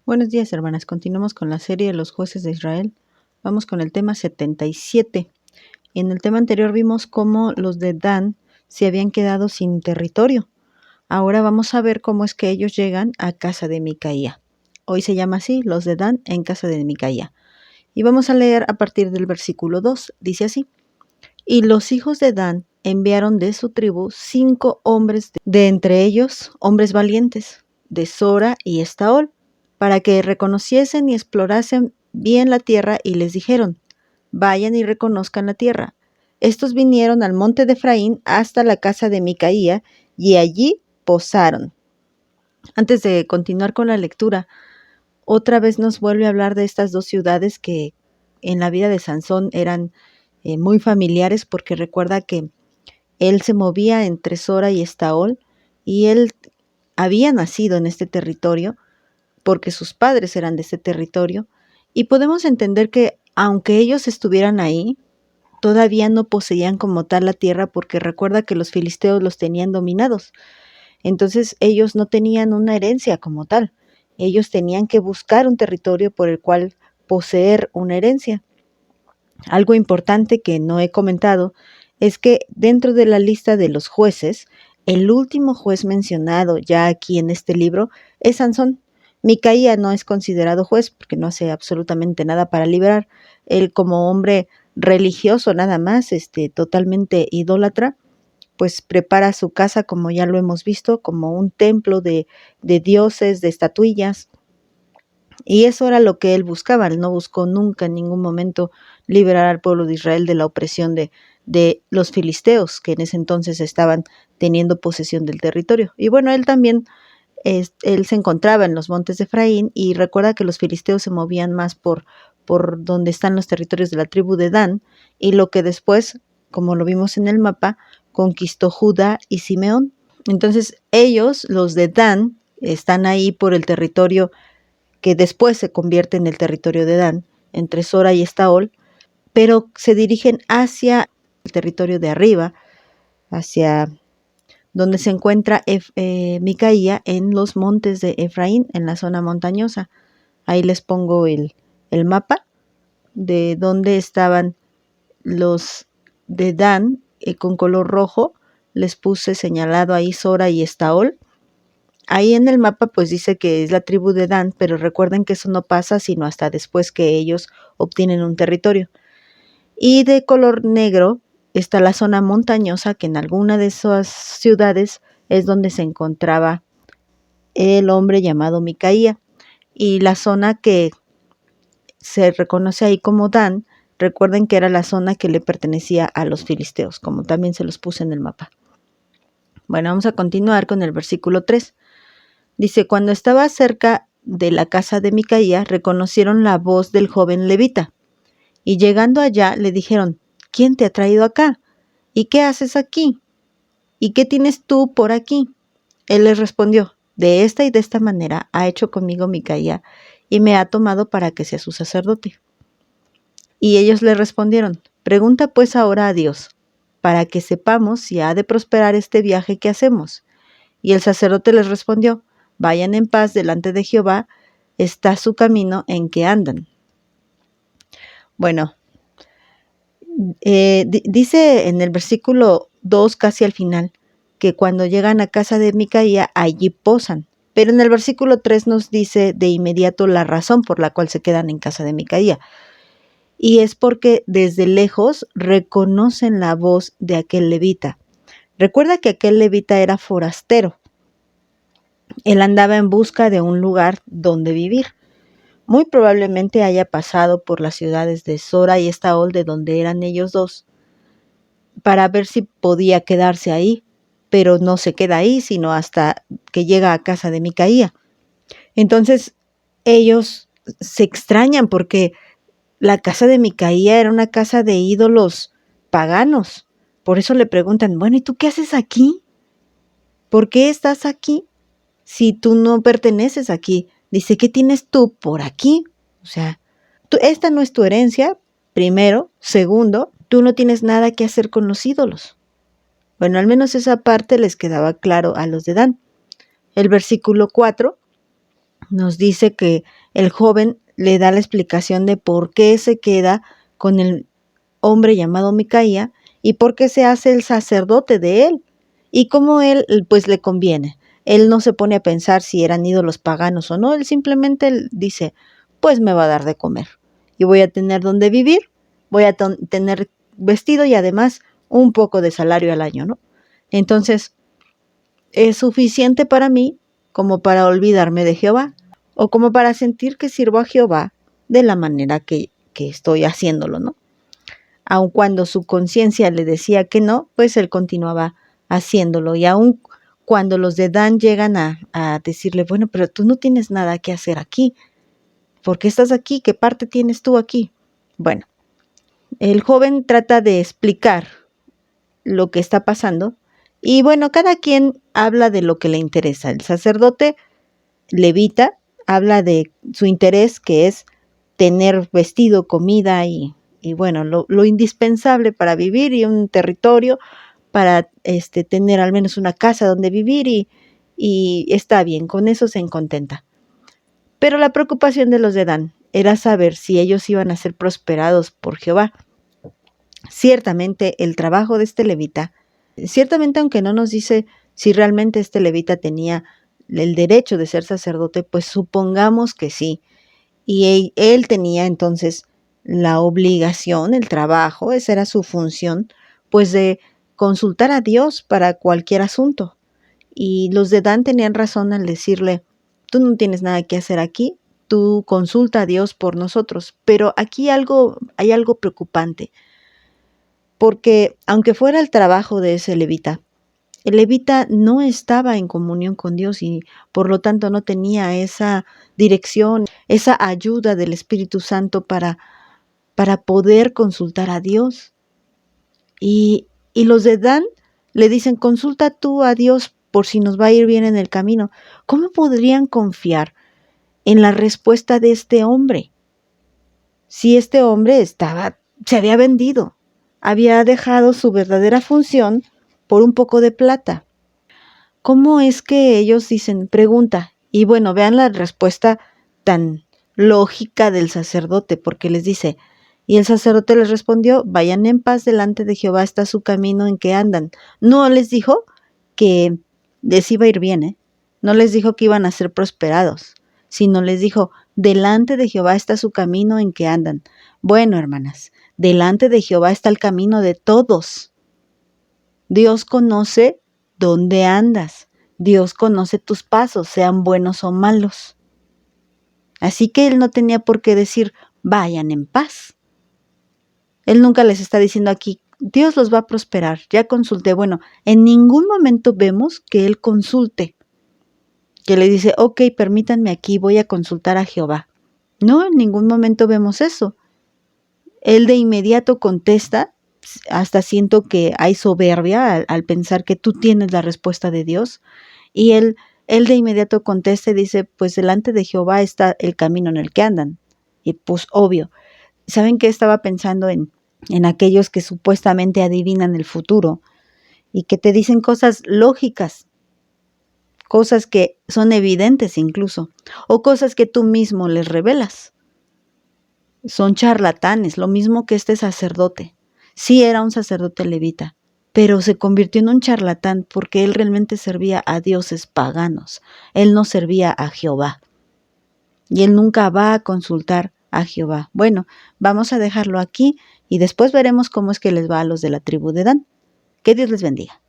Buenos días, hermanas. Continuamos con la serie de los jueces de Israel. Vamos con el tema 77. En el tema anterior vimos cómo los de Dan se habían quedado sin territorio. Ahora vamos a ver cómo es que ellos llegan a casa de Micaía. Hoy se llama así, los de Dan en casa de Micaía. Y vamos a leer a partir del versículo 2. Dice así: Y los hijos de Dan enviaron de su tribu 5 hombres, de entre ellos hombres valientes, de Sora y Estaol, para que reconociesen y explorasen bien la tierra, y les dijeron: vayan y reconozcan la tierra. Estos vinieron al monte de Efraín hasta la casa de Micaía, y allí posaron. Antes de continuar con la lectura, otra vez nos vuelve a hablar de estas dos ciudades que en la vida de Sansón eran muy familiares, porque recuerda que él se movía entre Sora y Estaol, y él había nacido en este territorio porque sus padres eran de este territorio, y podemos entender que aunque ellos estuvieran ahí, todavía no poseían como tal la tierra, porque recuerda que los filisteos los tenían dominados. Entonces ellos no tenían una herencia como tal. Ellos tenían que buscar un territorio por el cual poseer una herencia. Algo importante que no he comentado es que dentro de la lista de los jueces, el último juez mencionado ya aquí en este libro es Sansón. Micaía no es considerado juez porque no hace absolutamente nada para liberar. Él, como hombre religioso nada más, totalmente idólatra, pues prepara su casa, como ya lo hemos visto, como un templo de dioses, de estatuillas. Y eso era lo que él buscaba. Él no buscó nunca en ningún momento liberar al pueblo de Israel de la opresión de los filisteos, que en ese entonces estaban teniendo posesión del territorio. Y bueno, él también, él se encontraba en los montes de Efraín, y recuerda que los filisteos se movían más por donde están los territorios de la tribu de Dan, y lo que después, como lo vimos en el mapa, conquistó Judá y Simeón. Entonces ellos, los de Dan, están ahí por el territorio que después se convierte en el territorio de Dan, entre Sora y Estaol, pero se dirigen hacia el territorio de arriba, hacia donde se encuentra Micaía, en los montes de Efraín, en la zona montañosa. Ahí les pongo el mapa de donde estaban los de Dan, con color rojo. Les puse señalado ahí Sora y Estaol. Ahí en el mapa pues dice que es la tribu de Dan, pero recuerden que eso no pasa sino hasta después que ellos obtienen un territorio. Y de color negro está la zona montañosa, que en alguna de esas ciudades es donde se encontraba el hombre llamado Micaía. Y la zona que se reconoce ahí como Dan, recuerden que era la zona que le pertenecía a los filisteos, como también se los puse en el mapa. Bueno, vamos a continuar con el versículo 3. Dice: cuando estaba cerca de la casa de Micaía, reconocieron la voz del joven levita, y llegando allá le dijeron: ¿quién te ha traído acá? ¿Y qué haces aquí? ¿Y qué tienes tú por aquí? Él les respondió: de esta y de esta manera ha hecho conmigo Micaía, y me ha tomado para que sea su sacerdote. Y ellos le respondieron: pregunta pues ahora a Dios, para que sepamos si ha de prosperar este viaje que hacemos. Y el sacerdote les respondió: vayan en paz delante de Jehová, está su camino en que andan. Bueno, dice en el versículo 2, casi al final, que cuando llegan a casa de Micaía, allí posan. Pero en el versículo 3 nos dice de inmediato la razón por la cual se quedan en casa de Micaía. Y es porque desde lejos reconocen la voz de aquel levita. Recuerda que aquel levita era forastero. Él andaba en busca de un lugar donde vivir. Muy probablemente haya pasado por las ciudades de Sora y Estaol, de donde eran ellos dos, para ver si podía quedarse ahí, pero no se queda ahí, sino hasta que llega a casa de Micaía. Entonces ellos se extrañan porque la casa de Micaía era una casa de ídolos paganos. Por eso le preguntan: bueno, ¿y tú qué haces aquí? ¿Por qué estás aquí si tú no perteneces aquí? Dice: ¿qué tienes tú por aquí? O sea, esta no es tu herencia, primero. Segundo, tú no tienes nada que hacer con los ídolos. Bueno, al menos esa parte les quedaba claro a los de Dan. El versículo 4 nos dice que el joven le da la explicación de por qué se queda con el hombre llamado Micaía y por qué se hace el sacerdote de él y cómo él pues le conviene. Él no se pone a pensar si eran ídolos paganos o no, él simplemente dice, pues me va a dar de comer y voy a tener donde vivir, voy a tener vestido y además un poco de salario al año, ¿no? Entonces, es suficiente para mí como para olvidarme de Jehová o como para sentir que sirvo a Jehová de la manera que estoy haciéndolo, ¿no? Aun cuando su conciencia le decía que no, pues él continuaba haciéndolo. Y aun cuando los de Dan llegan a decirle, bueno, pero tú no tienes nada que hacer aquí. ¿Por qué estás aquí? ¿Qué parte tienes tú aquí? Bueno, el joven trata de explicar lo que está pasando y bueno, cada quien habla de lo que le interesa. El sacerdote levita habla de su interés, que es tener vestido, comida y bueno, lo indispensable para vivir y un territorio para tener al menos una casa donde vivir y está bien, con eso se contenta. Pero la preocupación de los de Dan era saber si ellos iban a ser prosperados por Jehová. Ciertamente el trabajo de este levita, ciertamente aunque no nos dice si realmente este levita tenía el derecho de ser sacerdote, pues supongamos que sí. Y él tenía entonces la obligación, el trabajo, esa era su función, pues de consultar a Dios para cualquier asunto. Y los de Dan tenían razón al decirle, tú no tienes nada que hacer aquí, tú consulta a Dios por nosotros. Pero aquí hay algo preocupante, porque aunque fuera el trabajo de ese levita, el levita no estaba en comunión con Dios y por lo tanto no tenía esa dirección, esa ayuda del Espíritu Santo para poder consultar a Dios. Y los de Dan le dicen, consulta tú a Dios por si nos va a ir bien en el camino. ¿Cómo podrían confiar en la respuesta de este hombre? Si este hombre se había vendido, había dejado su verdadera función por un poco de plata. ¿Cómo es que ellos dicen, pregunta? Y bueno, vean la respuesta tan lógica del sacerdote, porque les dice, y el sacerdote les respondió, vayan en paz, delante de Jehová está su camino en que andan. No les dijo que les iba a ir bien, ¿eh? No les dijo que iban a ser prosperados, sino les dijo, delante de Jehová está su camino en que andan. Bueno, hermanas, delante de Jehová está el camino de todos. Dios conoce dónde andas. Dios conoce tus pasos, sean buenos o malos. Así que él no tenía por qué decir, vayan en paz. Él nunca les está diciendo aquí, Dios los va a prosperar, ya consulté. Bueno, en ningún momento vemos que él consulte, que le dice, ok, permítanme aquí, voy a consultar a Jehová. No, en ningún momento vemos eso. Él de inmediato contesta, hasta siento que hay soberbia al pensar que tú tienes la respuesta de Dios, y él de inmediato contesta y dice, pues delante de Jehová está el camino en el que andan. Y pues obvio, ¿saben qué estaba pensando en aquellos que supuestamente adivinan el futuro y que te dicen cosas lógicas, cosas que son evidentes incluso, o cosas que tú mismo les revelas? Son charlatanes, lo mismo que este sacerdote. Sí era un sacerdote levita, pero se convirtió en un charlatán porque él realmente servía a dioses paganos. Él no servía a Jehová. Y él nunca va a consultar a Jehová. Bueno, vamos a dejarlo aquí y después veremos cómo es que les va a los de la tribu de Dan. Que Dios les bendiga.